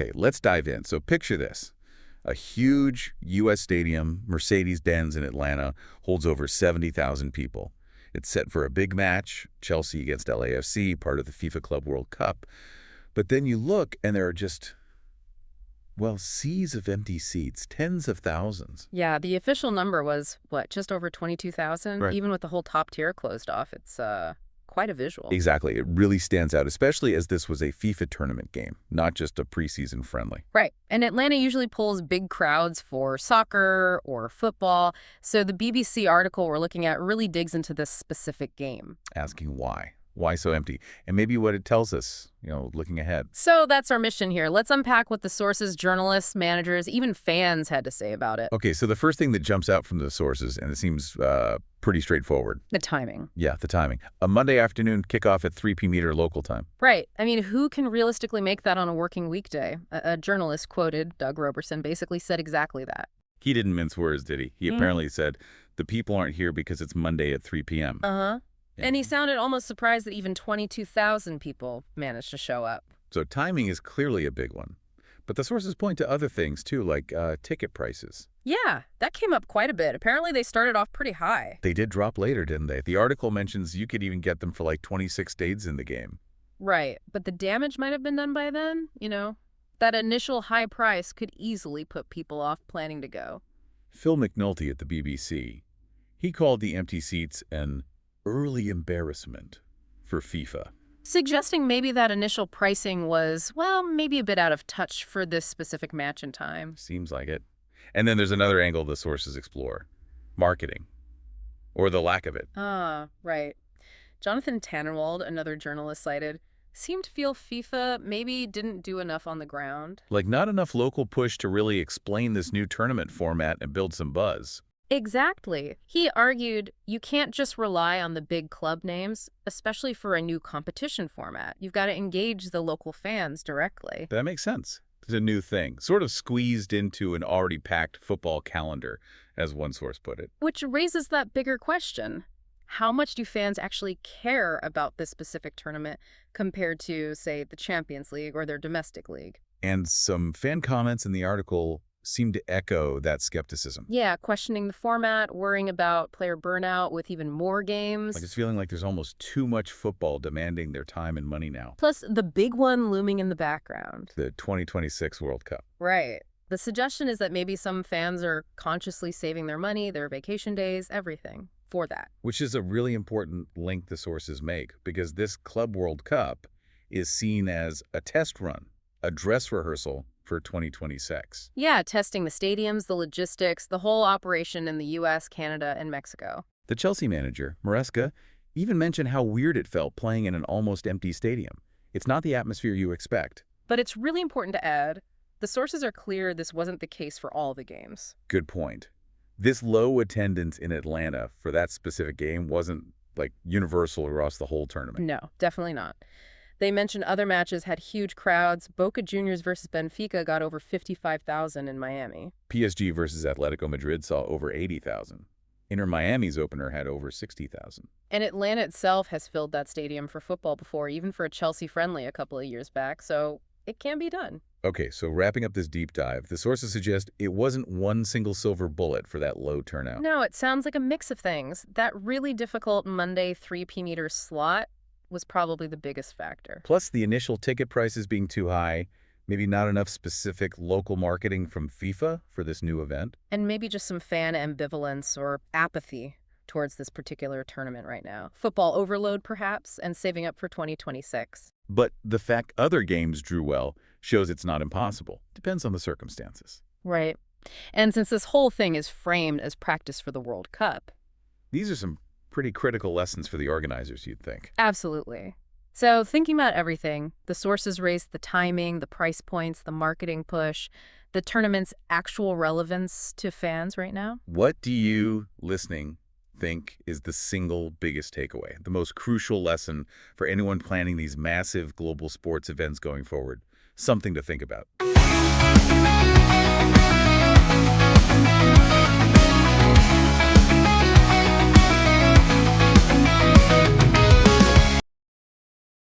Okay, let's dive in. So picture this. A huge U.S. stadium, Mercedes-Benz in Atlanta, holds over 70,000 people. It's set for a big match, Chelsea against LAFC, part of the FIFA Club World Cup. But then you look, and there are just, well, seas of empty seats, tens of thousands. Yeah, the official number was, what, just over 22,000? Right. Even with the whole top tier closed off, it's quite a visual. Exactly. It really stands out, especially as this was a FIFA tournament game, not just a preseason friendly. Right. And Atlanta usually pulls big crowds for soccer or football, so the BBC article we're looking at really digs into this specific game. Asking why. Why so empty? And maybe what it tells us, looking ahead. So that's our mission here. Let's unpack what the sources, journalists, managers, even fans had to say about it. Okay, so the first thing that jumps out from the sources, and it seems pretty straightforward. The timing. Yeah, the timing. A Monday afternoon kickoff at 3 p.m. local time. Right. I mean, who can realistically make that on a working weekday? A journalist quoted, Doug Roberson, basically said exactly that. He didn't mince words, did he? He apparently said, the people aren't here because it's Monday at 3 p.m. Uh-huh. And he sounded almost surprised that even 22,000 people managed to show up. So timing is clearly a big one. But the sources point to other things, too, like ticket prices. Yeah, that came up quite a bit. Apparently, they started off pretty high. They did drop later, didn't they? The article mentions you could even get them for like 26 days in the game. Right, but the damage might have been done by then, That initial high price could easily put people off planning to go. Phil McNulty at the BBC, he called the empty seats an early embarrassment for FIFA. Suggesting maybe that initial pricing was, well, maybe a bit out of touch for this specific match in time. Seems like it. And then there's another angle the sources explore. Marketing. Or the lack of it. Ah, right. Jonathan Tannenwald, another journalist cited, seemed to feel FIFA maybe didn't do enough on the ground. Like not enough local push to really explain this new tournament format and build some buzz. Exactly. He argued you can't just rely on the big club names, especially for a new competition format. You've got to engage the local fans directly. That makes sense. It's a new thing, sort of squeezed into an already packed football calendar, as one source put it. Which raises that bigger question. How much do fans actually care about this specific tournament compared to, say, the Champions League or their domestic league? And some fan comments in the article seem to echo that skepticism. Yeah, questioning the format, worrying about player burnout with even more games. Like it's feeling like there's almost too much football demanding their time and money now. Plus the big one looming in the background. The 2026 World Cup. Right. The suggestion is that maybe some fans are consciously saving their money, their vacation days, everything for that. Which is a really important link the sources make, because this Club World Cup is seen as a test run, a dress rehearsal for 2026. Yeah, testing the stadiums, the logistics, the whole operation in the U.S., Canada, and Mexico. The Chelsea manager, Maresca, even mentioned how weird it felt playing in an almost empty stadium. It's not the atmosphere you expect. But it's really important to add, the sources are clear this wasn't the case for all the games. Good point. This low attendance in Atlanta for that specific game wasn't like universal across the whole tournament. No, definitely not. They mentioned other matches had huge crowds. Boca Juniors versus Benfica got over 55,000 in Miami. PSG versus Atletico Madrid saw over 80,000. Inter Miami's opener had over 60,000. And Atlanta itself has filled that stadium for football before, even for a Chelsea friendly a couple of years back, so it can be done. Okay, so wrapping up this deep dive, the sources suggest it wasn't one single silver bullet for that low turnout. No, it sounds like a mix of things. That really difficult Monday 3 p.m. slot was probably the biggest factor. Plus the initial ticket prices being too high, maybe not enough specific local marketing from FIFA for this new event. And maybe just some fan ambivalence or apathy towards this particular tournament right now. Football overload, perhaps, and saving up for 2026. But the fact other games drew well shows it's not impossible. Depends on the circumstances. Right. And since this whole thing is framed as practice for the World Cup. These are some pretty critical lessons for the organizers, you'd think. Absolutely. So thinking about everything, the sources raised the timing, the price points, the marketing push, the tournament's actual relevance to fans right now. What do you, listening, think is the single biggest takeaway, the most crucial lesson for anyone planning these massive global sports events going forward? Something to think about.